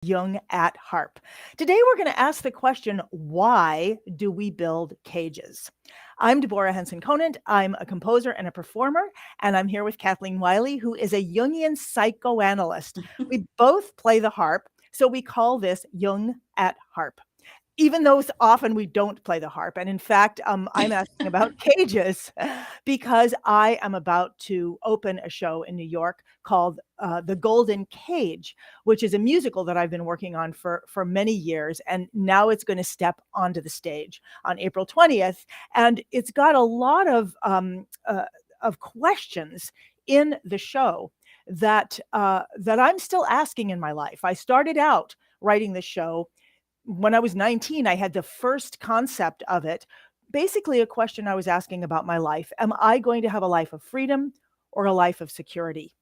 Jung at HARP. Today, we're going to ask the question, why do we build cages? I'm Deborah Henson-Conant. I'm a composer and a performer, and I'm here with Kathleen Wiley, who is a Jungian psychoanalyst. We both play the harp, so we call this Jung at HARP. Even though often we don't play the harp. And in fact, I'm asking about cages because I am about to open a show in New York called The Golden Cage, which is a musical that I've been working on for many years. And now it's going to step onto the stage on April 20th. And it's got a lot of questions in the show that I'm still asking in my life. I started out writing the show when I was 19, I had the first concept of it, basically a question I was asking about my life. Am I going to have a life of freedom or a life of security?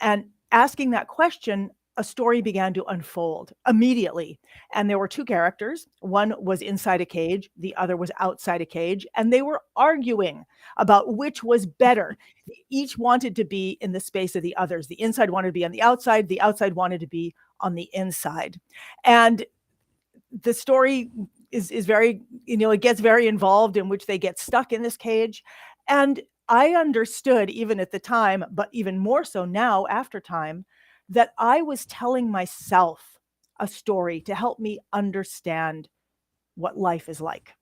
And asking that question, a story began to unfold immediately. And there were two characters. One was inside a cage, the other was outside a cage, and they were arguing about which was better. Each wanted to be in the space of the others. The inside wanted to be on the outside wanted to be on the inside. And the story is very, it gets very involved, in which they get stuck in this cage. And I understood, even at the time, but even more so now after time, that I was telling myself a story to help me understand what life is like.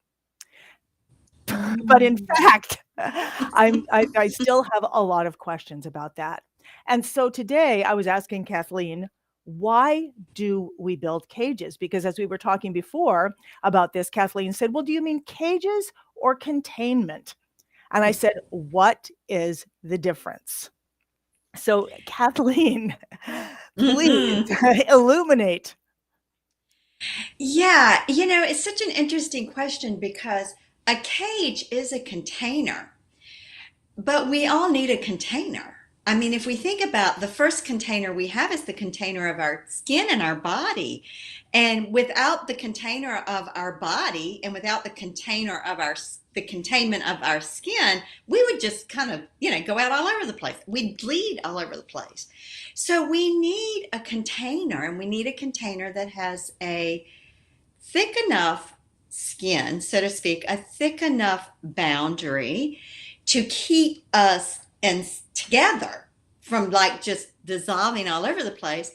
But in fact, I still have a lot of questions about that. And so today I was asking Kathleen, why do we build cages? Because as we were talking before about this, Kathleen said, well, do you mean cages or containment? And I said, what is the difference? So Kathleen, please illuminate. Yeah, it's such an interesting question because a cage is a container, but we all need a container. I mean, if we think about the first container we have is the container of our skin and our body. And without the container of our body and without the container of the containment of our skin, we would just kind of, go out all over the place. We'd bleed all over the place. So we need a container, and we need a container that has a thick enough skin, so to speak, a thick enough boundary to keep us together from like just dissolving all over the place.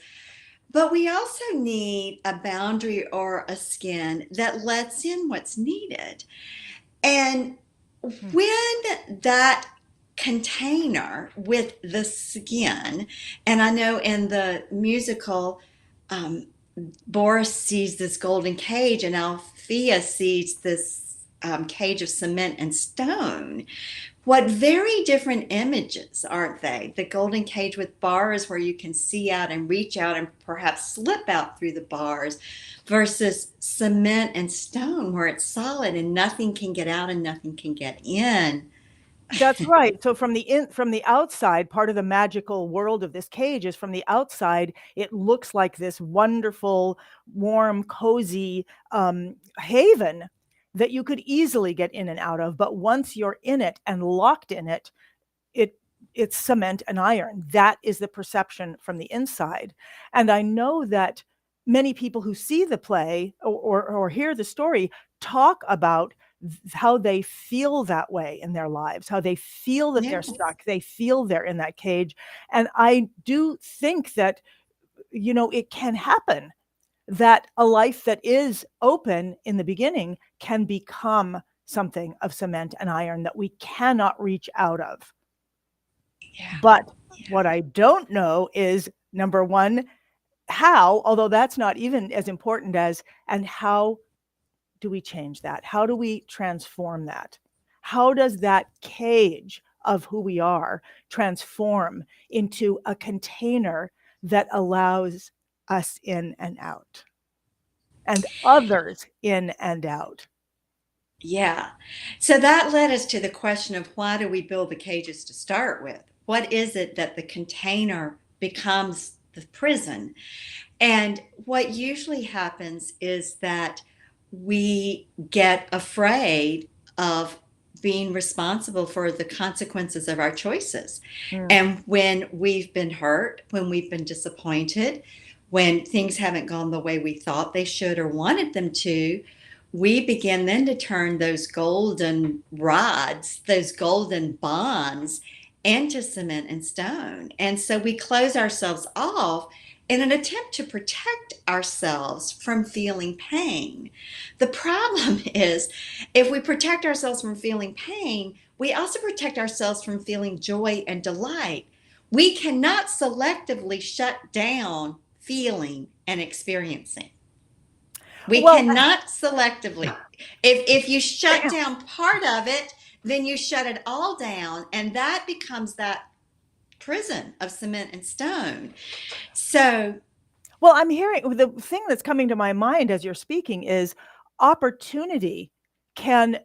But we also need a boundary or a skin that lets in what's needed. And when that container with the skin, and I know in the musical, Boris sees this golden cage and Althea sees this cage of cement and stone. What very different images, aren't they? The golden cage with bars where you can see out and reach out and perhaps slip out through the bars, versus cement and stone where it's solid and nothing can get out and nothing can get in. That's right. So from the outside, part of the magical world of this cage is from the outside, it looks like this wonderful, warm, cozy haven that you could easily get in and out of. But once you're in it and locked in it, it's cement and iron. That is the perception from the inside. And I know that many people who see the play or hear the story talk about how they feel that way in their lives, how they feel that they're stuck, they feel they're in that cage. And I do think that, it can happen, that a life that is open in the beginning can become something of cement and iron that we cannot reach out of. Yeah. But what I don't know is, number one, how, although that's not even as important as, and how do we change that? How do we transform that? How does that cage of who we are transform into a container that allows us in and out, and others in and out? Yeah. So that led us to the question of, why do we build the cages to start with? What is it that the container becomes the prison? And what usually happens is that we get afraid of being responsible for the consequences of our choices. And when we've been hurt, when we've been disappointed, when things haven't gone the way we thought they should or wanted them to, we begin then to turn those golden rods, those golden bonds, into cement and stone. And so we close ourselves off in an attempt to protect ourselves from feeling pain. The problem is, if we protect ourselves from feeling pain, we also protect ourselves from feeling joy and delight. We cannot selectively shut down feeling and experiencing. We Well, cannot selectively. If you shut down part of it, then you shut it all down, and that becomes that prison of cement and stone. So, well, I'm hearing the thing that's coming to my mind as you're speaking is opportunity can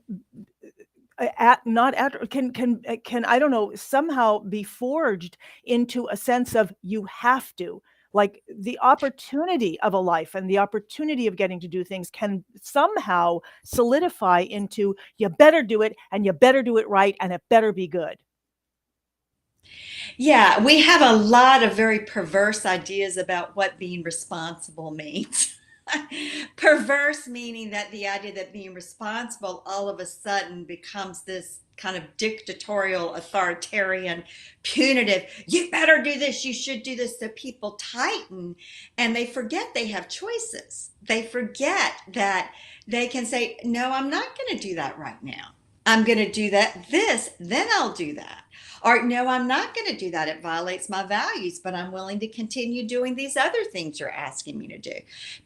can I don't know, somehow be forged into a sense of you have to. Like the opportunity of a life and the opportunity of getting to do things can somehow solidify into you better do it and you better do it right and it better be good. yeah, we have a lot of very perverse ideas about what being responsible means. Perverse meaning that the idea that being responsible all of a sudden becomes this kind of dictatorial, authoritarian, punitive, you better do this, you should do this. So people tighten and they forget they have choices. They forget that they can say, no, I'm not going to do that right now. I'm going to do this, then I'll do that. Or no, I'm not going to do that. It violates my values, but I'm willing to continue doing these other things you're asking me to do.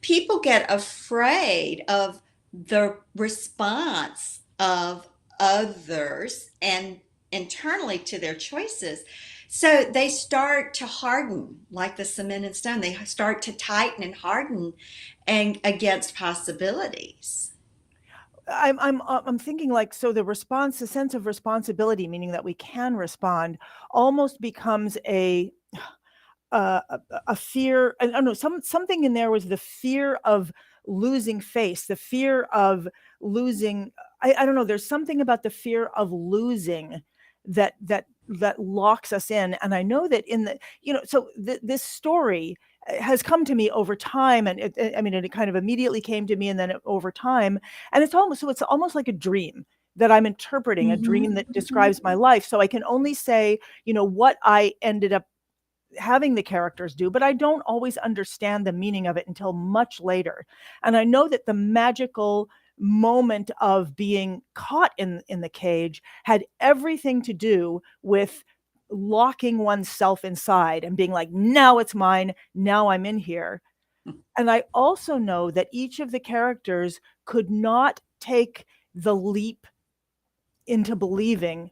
People get afraid of the response of others and internally to their choices. So they start to harden like the cement and stone. They start to tighten and harden and against possibilities. I'm thinking like, so the sense of responsibility, meaning that we can respond, almost becomes a fear. I don't know, something in there was the fear of losing face, the fear of losing. I don't know. There's something about the fear of losing that locks us in. And I know that in the, so this story has come to me over time, and I mean, it kind of immediately came to me, and then over time, and it's almost like a dream that I'm interpreting, a dream that describes my life. So I can only say, what I ended up having the characters do, but I don't always understand the meaning of it until much later. And I know that the magical moment of being caught in the cage had everything to do with locking oneself inside and being like, now it's mine, now I'm in here. And I also know that each of the characters could not take the leap into believing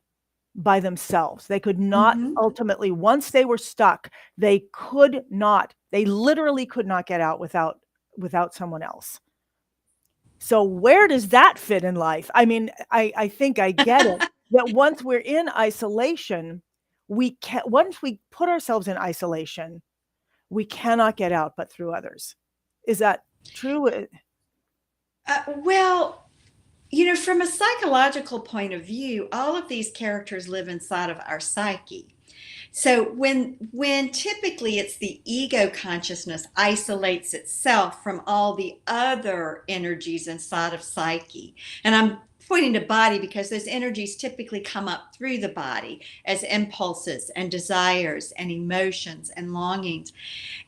by themselves. They could not ultimately, once they were stuck, they literally could not get out without someone else. So where does that fit in life? I mean, I think I get it, that once we're in isolation, once we put ourselves in isolation, we cannot get out but through others. Is that true? Well, from a psychological point of view, all of these characters live inside of our psyche. So when typically it's the ego consciousness isolates itself from all the other energies inside of psyche. And I'm pointing to body because those energies typically come up through the body as impulses and desires and emotions and longings.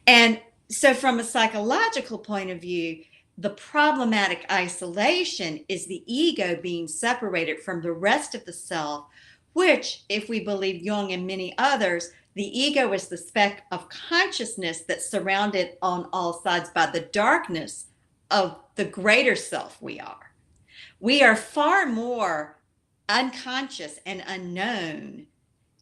And so from a psychological point of view, the problematic isolation is the ego being separated from the rest of the self, which, if we believe Jung and many others, the ego is the speck of consciousness that's surrounded on all sides by the darkness of the greater self we are. We are far more unconscious and unknown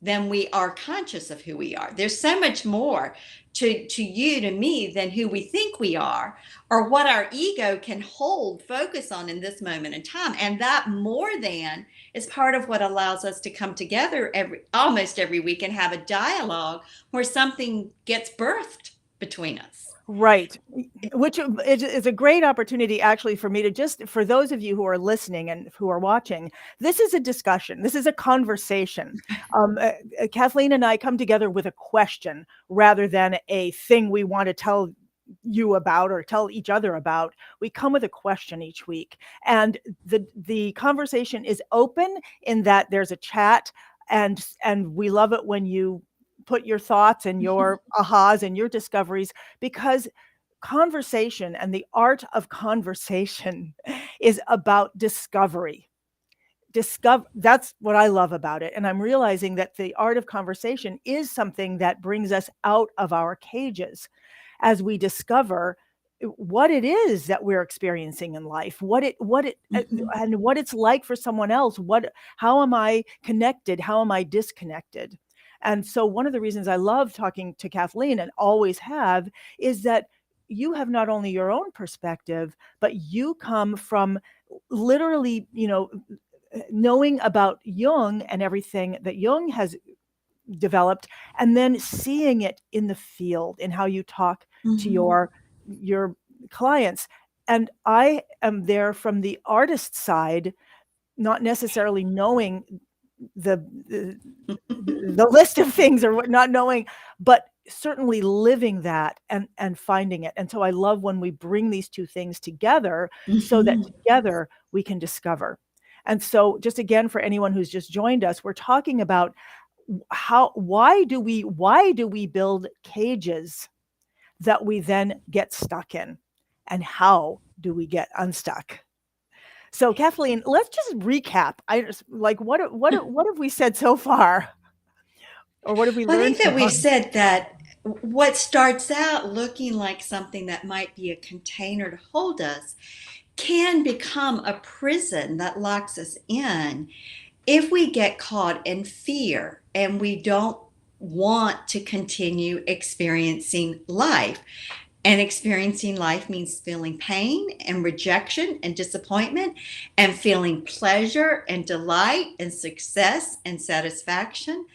than we are conscious of who we are. There's so much more to you, to me, than who we think we are, or what our ego can focus on in this moment in time. And that more than is part of what allows us to come together almost every week and have a dialogue where something gets birthed between us. Right. Which is a great opportunity actually for me to just, for those of you who are listening and who are watching, this is a discussion. This is a conversation. Kathleen and I come together with a question rather than a thing we want to tell you about or tell each other about, we come with a question each week. And the conversation is open in that there's a chat, and we love it when you put your thoughts and your ahas and your discoveries, because conversation and the art of conversation is about discovery. That's what I love about it. And I'm realizing that the art of conversation is something that brings us out of our cages as we discover what it is that we're experiencing in life, Mhm. and what it's like for someone else. How am I connected? How am I disconnected? And so one of the reasons I love talking to Kathleen, and always have, is that you have not only your own perspective, but you come from literally, knowing about Jung and everything that Jung has developed, and then seeing it in the field in how you talk to Mhm. your clients. And I am there from the artist side, not necessarily knowing the the, the list of things, or what, not knowing, but certainly living that and finding it. And so I love when we bring these two things together, so that Mhm. together we can discover. And so, just again, for anyone who's just joined us, we're talking about how why do we build cages that we then get stuck in, and how do we get unstuck? So, Kathleen, let's just recap. I just like, what have we said so far, or what have we Well, I learned think so that far? we've said that what starts out looking like something that might be a container to hold us can become a prison that locks us in if we get caught in fear and we don't want to continue experiencing life. And experiencing life means feeling pain and rejection and disappointment, and feeling pleasure and delight and success and satisfaction.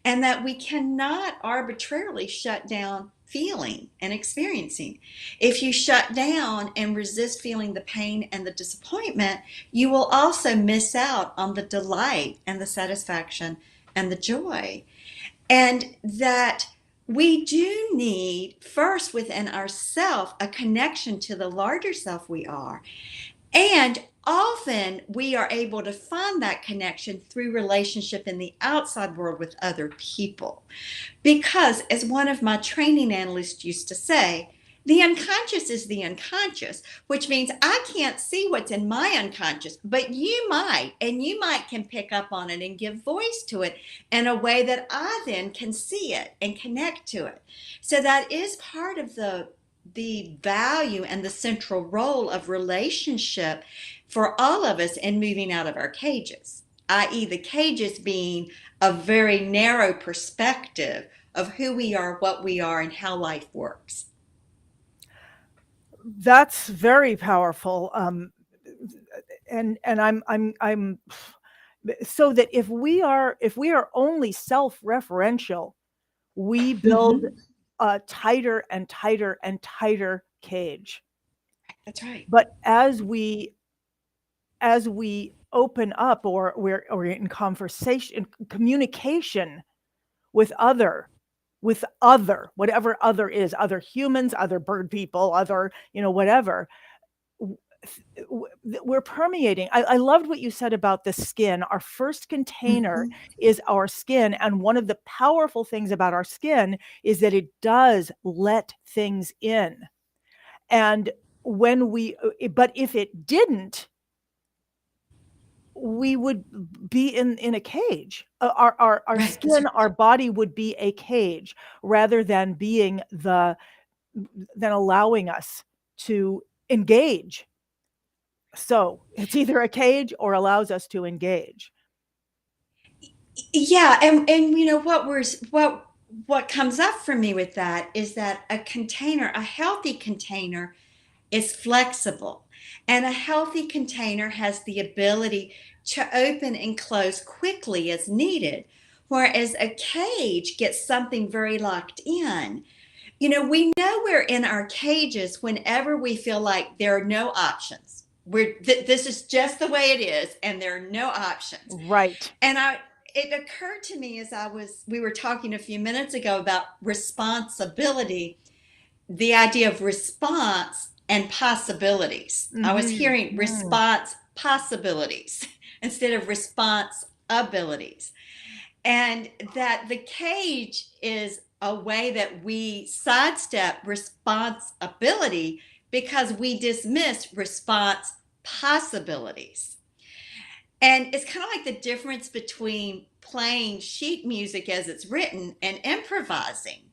And that we cannot arbitrarily shut down feeling and experiencing. If you shut down and resist feeling the pain and the disappointment, you will also miss out on the delight and the satisfaction and the joy. And that we do need first within ourself a connection to the larger self we are. And often we are able to find that connection through relationship in the outside world with other people. Because, as one of my training analysts used to say, the unconscious is the unconscious, which means I can't see what's in my unconscious, but you might, and you might can pick up on it and give voice to it in a way that I then can see it and connect to it. So that is part of the value and the central role of relationship for all of us in moving out of our cages, i.e., the cages being a very narrow perspective of who we are, what we are, and how life works. That's very powerful. And I'm so that if we are only self-referential, we build Mm-hmm. a tighter and tighter and tighter cage. That's right. But as we open up, or we're in conversation, in communication with whatever other is, other humans, other bird people, other, whatever, we're permeating. I loved what you said about the skin. Our first container Mm-hmm. is our skin. And one of the powerful things about our skin is that it does let things in. And but if it didn't, we would be in a cage. Our Right. That's skin, right. our body would be a cage, rather than being than allowing us to engage. So it's either a cage or allows us to engage. Yeah, and what comes up for me with that is that a container, a healthy container, is flexible, and a healthy container has the ability to open and close quickly as needed, whereas a cage gets something very locked in. We know we're in our cages whenever we feel like there are no options. This is just the way it is, and there are no options. Right. And it occurred to me as we were talking a few minutes ago about responsibility. the idea of response and possibilities. I was Mm-hmm. hearing Mm. response possibilities instead of response abilities. And that the cage is a way that we sidestep responsibility because we dismiss response possibilities. And it's kind of like the difference between playing sheet music as it's written and improvising.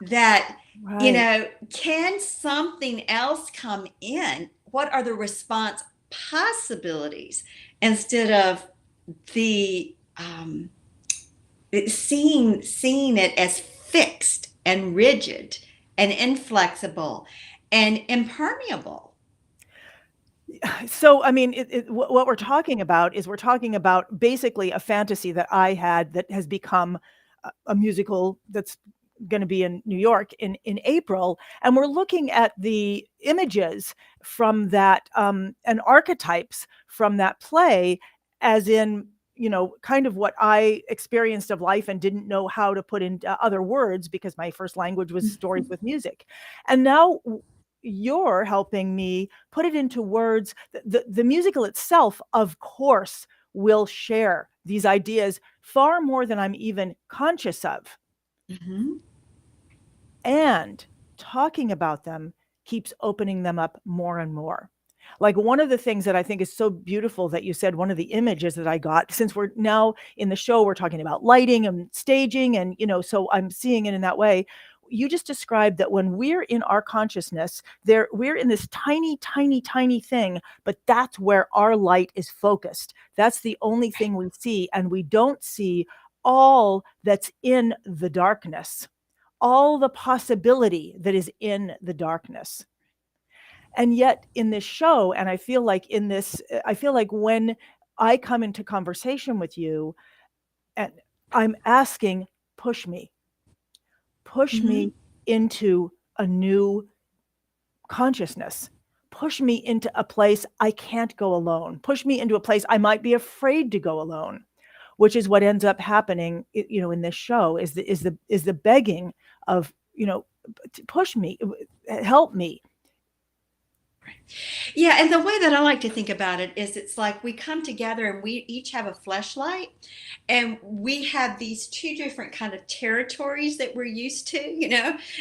That, Right. can something else come in? What are the response possibilities instead of the seeing it as fixed and rigid and inflexible and impermeable? So, I mean, what we're talking about is we're talking about basically a fantasy that I had that has become a musical that's going to be in New York in April, and we're looking at the images from that and archetypes from that play, as in, kind of what I experienced of life and didn't know how to put into other words because my first language was stories with music, and now you're helping me put it into words. The musical itself, of course, will share these ideas far more than I'm even conscious of. Mm-hmm. And talking about them keeps opening them up more and more. Like, one of the things that I think is so beautiful that you said, one of the images that I got, since we're now in the show, we're talking about lighting and staging, and, so I'm seeing it in that way. You just described that when we're in our consciousness, we're in this tiny, tiny, tiny thing, but that's where our light is focused. That's the only thing we see, and we don't see all that's in the darkness, all the possibility that is in the darkness. And yet in this show, and I feel like when I come into conversation with you and I'm asking, push me, push Mm-hmm. me into a new consciousness. Push me into a place I can't go alone. Push me into a place I might be afraid to go alone, which is what ends up happening, in this show, is the begging of, push me, help me. Yeah, and the way that I like to think about it is it's like we come together and we each have a fleshlight, and we have these two different kind of territories that we're used to.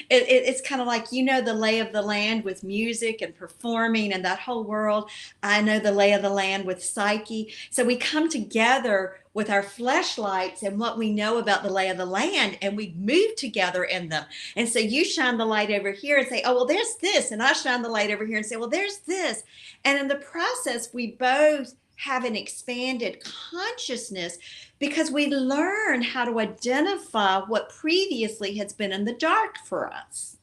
It's kind of like, the lay of the land with music and performing and that whole world. I know the lay of the land with psyche. So we come together with our fleshlights and what we know about the lay of the land, and we move together in them. And so you shine the light over here and say, oh, well, there's this. And I shine the light over here and say, well, there's this. And in the process, we both have an expanded consciousness because we learn how to identify what previously has been in the dark for us.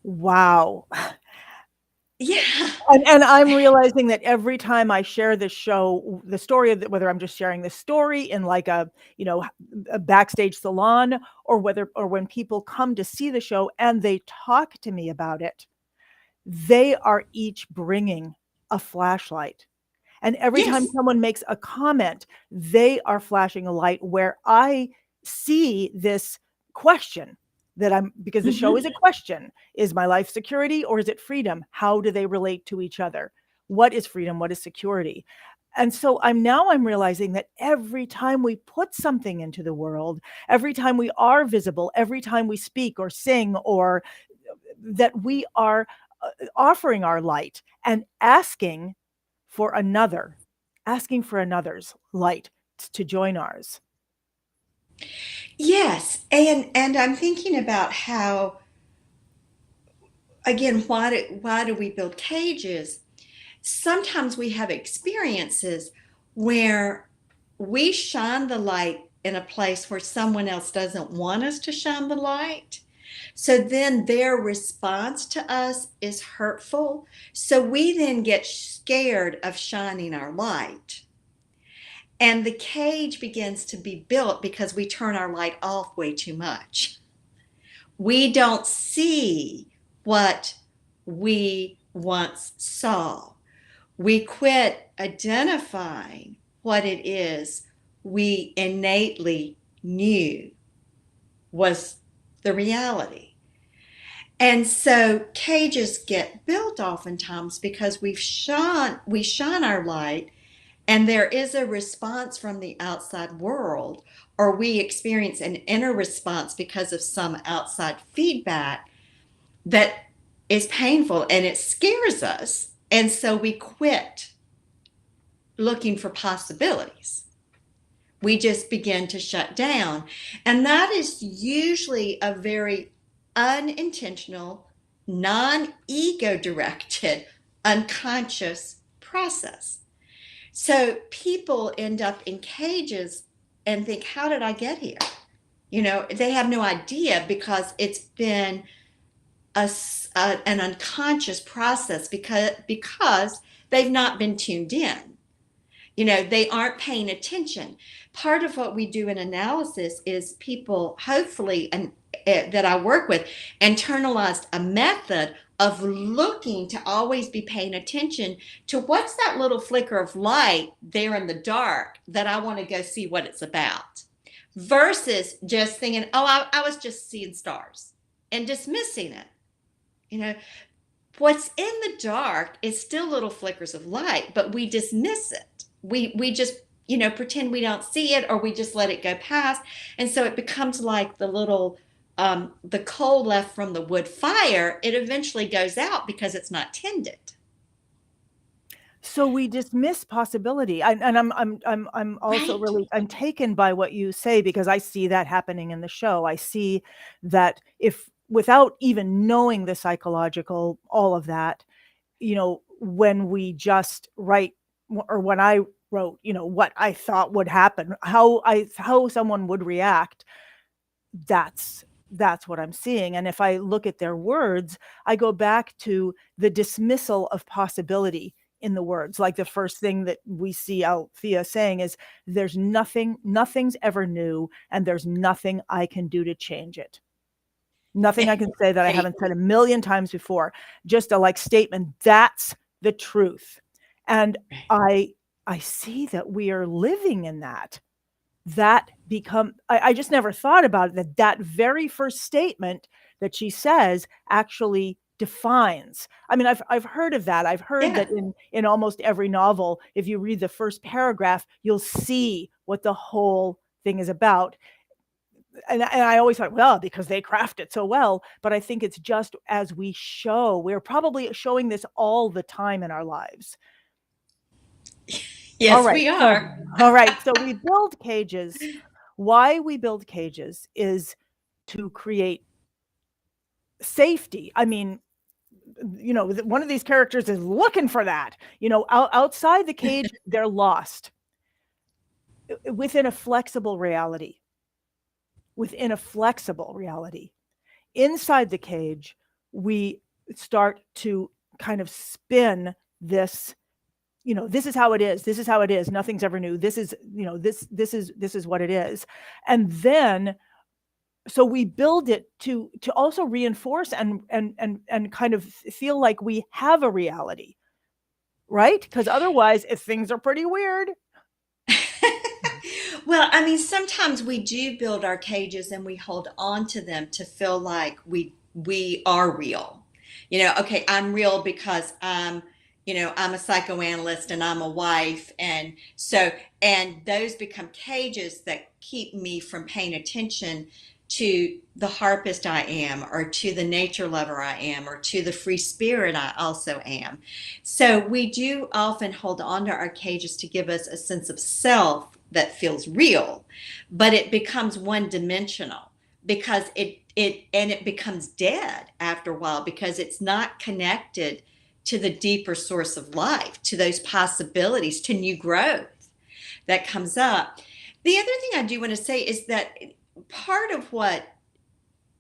Wow. Yeah. And I'm realizing that every time I share this show, the story of whether I'm just sharing the story in like a backstage salon, or when people come to see the show and they talk to me about it, they are each bringing a flashlight. And every time Yes. someone makes a comment, they are flashing a light where I see this question because the show is Mm-hmm. a question. Is my life security or is it freedom? How do they relate to each other? What is freedom? What is security? And so I'm realizing that every time we put something into the world, every time we are visible, every time we speak or sing, or that we are offering our light and asking for another's light to join ours. Yes. And I'm thinking about how, again, why do we build cages? Sometimes we have experiences where we shine the light in a place where someone else doesn't want us to shine the light. So then their response to us is hurtful. So we then get scared of shining our light. And the cage begins to be built because we turn our light off way too much. We don't see what we once saw. We quit identifying what it is we innately knew was the reality. And so cages get built oftentimes because we shine our light, and there is a response from the outside world, or we experience an inner response because of some outside feedback that is painful and it scares us. And so we quit looking for possibilities. We just begin to shut down. And that is usually a very unintentional, non ego directed, unconscious process. So people end up in cages and think, how did I get here? They have no idea because it's been an unconscious process because they've not been tuned in. They aren't paying attention. Part of what we do in analysis is people, hopefully, and that I work with, internalized a method of looking to always be paying attention to what's that little flicker of light there in the dark that I want to go see what it's about, versus just thinking, oh, I was just seeing stars, and dismissing it. You know, what's in the dark is still little flickers of light, but we dismiss it. We just, pretend we don't see it, or we just let it go past. And so it becomes like the coal left from the wood fire. It eventually goes out because it's not tended. So we dismiss possibility. I'm also Right. really, I'm taken by what you say, because I see that happening in the show. I see that, if without even knowing the psychological, all of that, when we just write, or when I wrote, what I thought would happen, how someone would react, that's what I'm seeing. And if I look at their words, I go back to the dismissal of possibility in the words. Like, the first thing that we see Althea saying is, nothing's ever new, and there's nothing I can do to change it. Nothing I can say that I Right. haven't said a million times before. Just a statement. That's the truth. And I see that we are living in that. I just never thought about it, that very first statement that she says actually defines. I mean, I've heard of that. I've heard Yeah. that in almost every novel, if you read the first paragraph, you'll see what the whole thing is about. And I always thought, well, because they craft it so well. But I think it's just, as we're probably showing this all the time in our lives. All Yes, right. we So, are. all right. So we build cages. Why we build cages is to create safety. I mean, one of these characters is looking for that. Outside the cage, they're lost within a flexible reality. Within a flexible reality. Inside the cage, we start to kind of spin this. This is how it is. This is how it is. Nothing's ever new. This is, this is what it is. And then, so we build it to also reinforce and kind of feel like we have a reality, right? Because otherwise, if things are pretty weird. Well, I mean, sometimes we do build our cages and we hold on to them to feel like we are real. Okay, I'm real because I'm a psychoanalyst and I'm a wife, and those become cages that keep me from paying attention to the harpist I am, or to the nature lover I am, or to the free spirit I also am. So we do often hold on to our cages to give us a sense of self that feels real, but it becomes one dimensional because it becomes dead after a while, because it's not connected to the deeper source of life, to those possibilities, to new growth that comes up. The other thing I do want to say is that part of what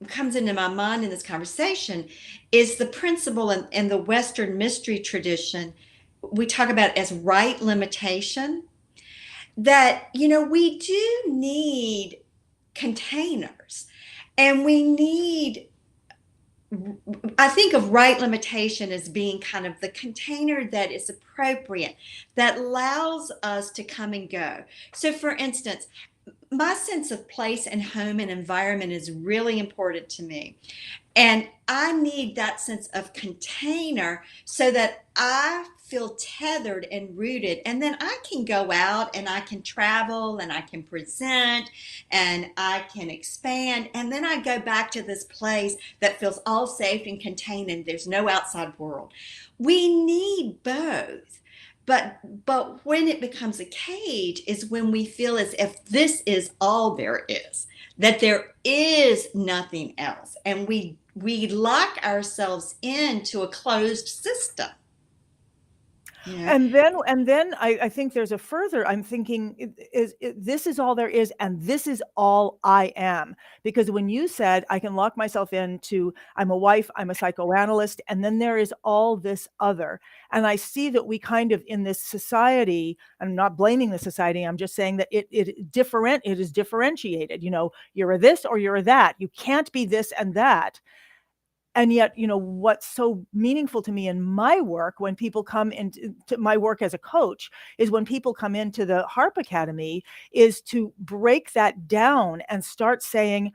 comes into my mind in this conversation is the principle in the Western mystery tradition we talk about as right limitation, that we do need containers, and I think of right limitation as being kind of the container that is appropriate, that allows us to come and go. So for instance, my sense of place and home and environment is really important to me. And I need that sense of container so that I feel tethered and rooted. And then I can go out and I can travel and I can present and I can expand. And then I go back to this place that feels all safe and contained and there's no outside world. We need both. But when it becomes a cage is when we feel as if this is all there is, that there is nothing else, and we lock ourselves into a closed system. You know? And then I think there's a further, I'm thinking this is all there is, and this is all I am. Because when you said I can lock myself into, I'm a wife, I'm a psychoanalyst, and then there is all this other. And I see that we kind of in this society, I'm not blaming the society, I'm just saying that it is differentiated. You know, you're a this or you're a that. You can't be this and that. And yet, you know, what's so meaningful to me in my work when people come into my work as a coach is when people come into the HARP Academy is to break that down and start saying,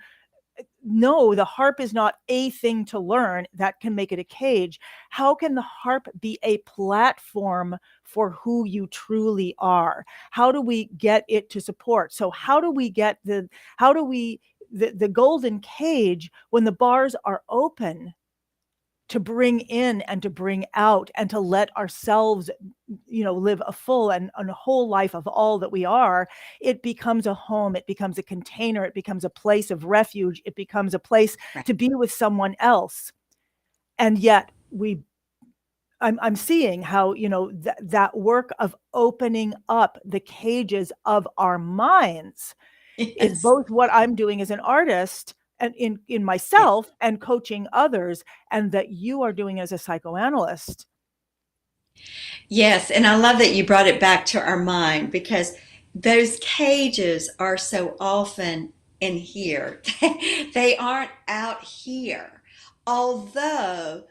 no, the harp is not a thing to learn that can make it a cage. How can the harp be a platform for who you truly are? How do we get it to support? So how do we get the golden cage when the bars are open to bring in and to bring out and to let ourselves, you know, live a full and a whole life of all that we are? It becomes a home, it becomes a container, it becomes a place of refuge, it becomes a place Right. to be with someone else. And yet I'm seeing how, you know, that work of opening up the cages of our minds is Yes. both what I'm doing as an artist and in Yes. myself and coaching others, and that you are doing as a psychoanalyst. Yes, and I love that you brought it back to our mind because those cages are so often in here. They aren't out here. Although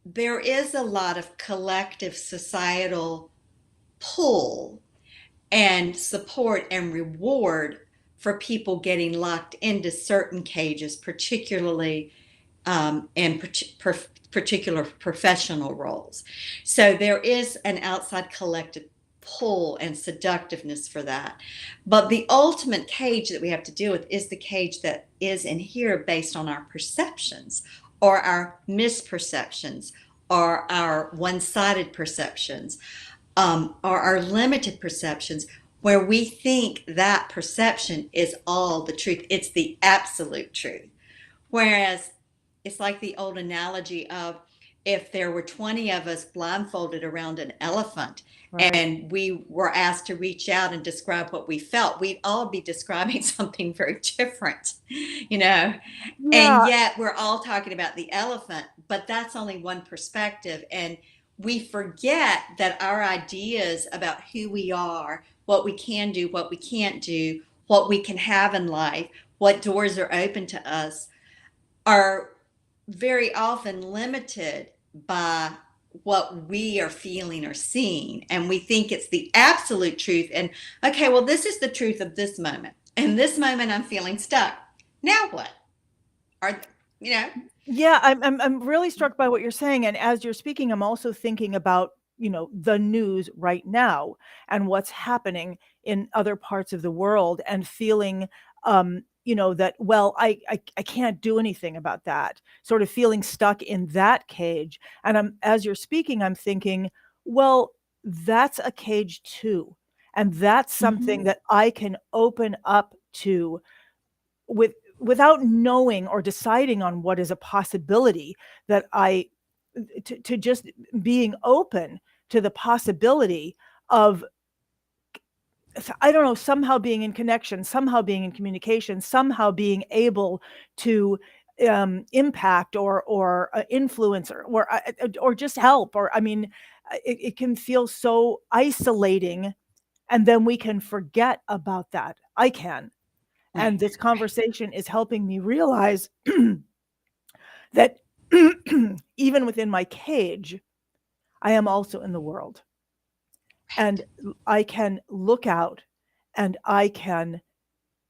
there is a lot of collective societal pull and support and reward for people getting locked into certain cages, particularly in particular professional roles. So there is an outside collective pull and seductiveness for that. But the ultimate cage that we have to deal with is the cage that is in here based on our perceptions or our misperceptions or our one-sided perceptions or our limited perceptions where we think that perception is all the truth. It's the absolute truth. Whereas it's like the old analogy of if there were 20 of us blindfolded around an elephant Right. and we were asked to reach out and describe what we felt, we'd all be describing something very different, you know? And Yeah. yet we're all talking about the elephant, but that's only one perspective. And we forget that our ideas about who we are, what we can do, what we can't do, what we can have in life, what doors are open to us, are very often limited by what we are feeling or seeing. And we think it's the absolute truth. And okay, well, this is the truth of this moment. In this moment, I'm feeling stuck. Now what? Are, you know? Yeah, I'm really struck by what you're saying, and as you're speaking, I'm also thinking about, you know, the news right now and what's happening in other parts of the world, and feeling, you know, that, well, I can't do anything about that. Sort of feeling stuck in that cage, and as you're speaking, I'm thinking, well, that's a cage too, and that's something Mhm. that I can open up to with without knowing or deciding on what is a possibility, that to just being open to the possibility of, I don't know, somehow being in connection, somehow being in communication, somehow being able to impact or influence or just help. Or I mean, it can feel so isolating, and then we can forget about that. I can. And Right. this Right. conversation is helping me realize that even within my cage, I am also in the world. And I can look out and I can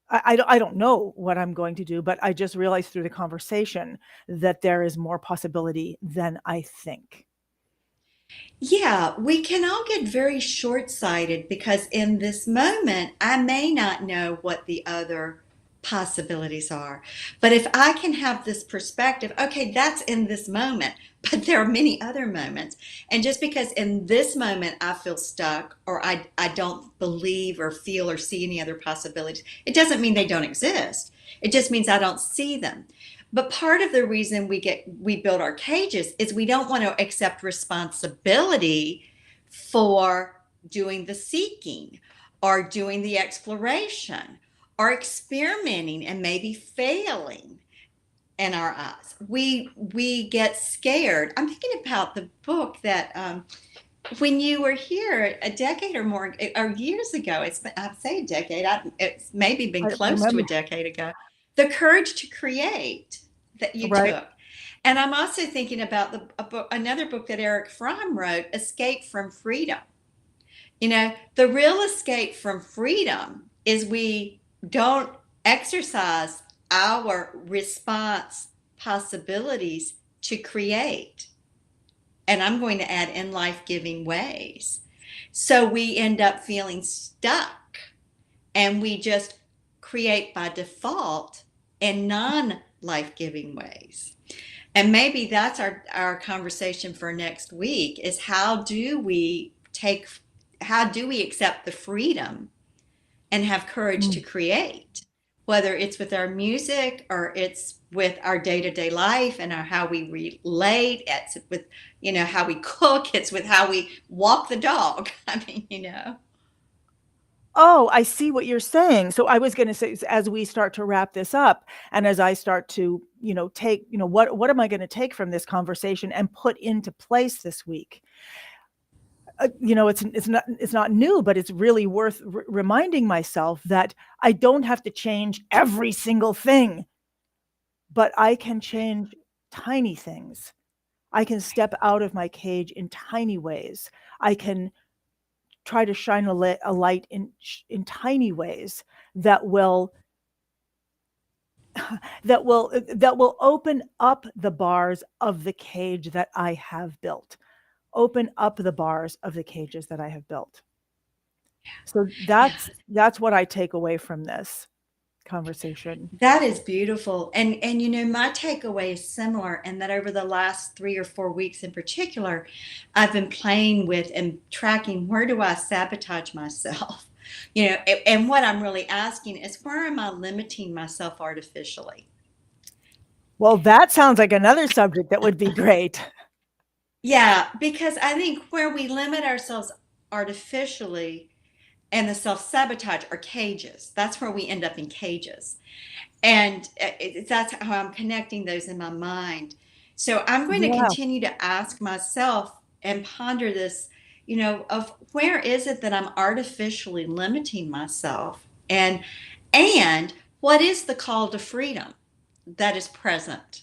I don't know what I'm going to do, but I just realized through the conversation that there is more possibility than I think. Yeah, we can all get very short-sighted because in this moment, I may not know what the other possibilities are. But if I can have this perspective, okay, that's in this moment, but there are many other moments. And just because in this moment I feel stuck or I don't believe or feel or see any other possibilities, it doesn't mean they don't exist. It just means I don't see them. But part of the reason we build our cages is we don't want to accept responsibility for doing the seeking or doing the exploration or experimenting and maybe failing in our eyes. We get scared. I'm thinking about the book that when you were here a decade or more or years ago, I'd say a decade, it's maybe been I close to a remember, decade ago, The Courage to Create that you right? took. And I'm also thinking about another book that Eric Fromm wrote, Escape from Freedom. You know, the real escape from freedom is we don't exercise our response possibilities to create. And I'm going to add in life-giving ways. So we end up feeling stuck and we just create by default in non-life-giving ways. And maybe that's our conversation for next week is how do we accept the freedom and have courage to Mm. create, whether it's with our music or it's with our day-to-day life and how we relate, it's with, how we cook, it's with how we walk the dog. I mean. Oh, I see what you're saying. So I was going to say, as we start to wrap this up, and as I start to, take, what am I going to take from this conversation and put into place this week? It's not new, but it's really worth reminding myself that I don't have to change every single thing, but I can change tiny things. I can step out of my cage in tiny ways. I can try to shine a light in tiny ways that will that will open up the bars of the cage that I have built. Open up the bars of the cages that I have built. So Yeah, that's what I take away from this conversation. that is beautiful. And my takeaway is similar in that over the last 3 or 4 weeks in particular, I've been playing with and tracking where do I sabotage myself? And what I'm really asking is where am I limiting myself artificially? Well, that sounds like another subject that would be great. Yeah, because I think where we limit ourselves artificially and the self-sabotage are cages. That's where we end up in cages. And that's how I'm connecting those in my mind. So I'm going to Yeah. continue to ask myself and ponder this, of where is it that I'm artificially limiting myself? And what is the call to freedom that is present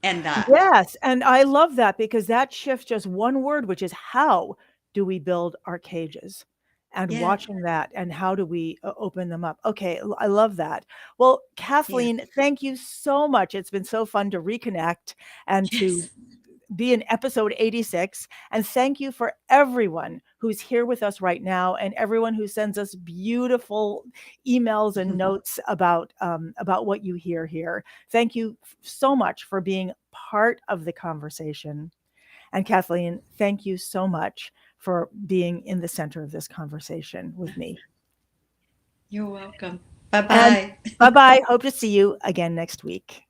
in that? Yes, and I love that because that shifts just one word, which is how do we build our cages? And Yeah, watching that and how do we open them up? Okay, I love that. Well, yeah, Kathleen, thank you so much. It's been so fun to reconnect and to yes. be in episode 86. And thank you for everyone who's here with us right now and everyone who sends us beautiful emails and notes about what you hear here. Thank you so much for being part of the conversation. And Kathleen, thank you so much for being in the center of this conversation with me. You're welcome. And Bye-bye. bye bye. Hope to see you again next week.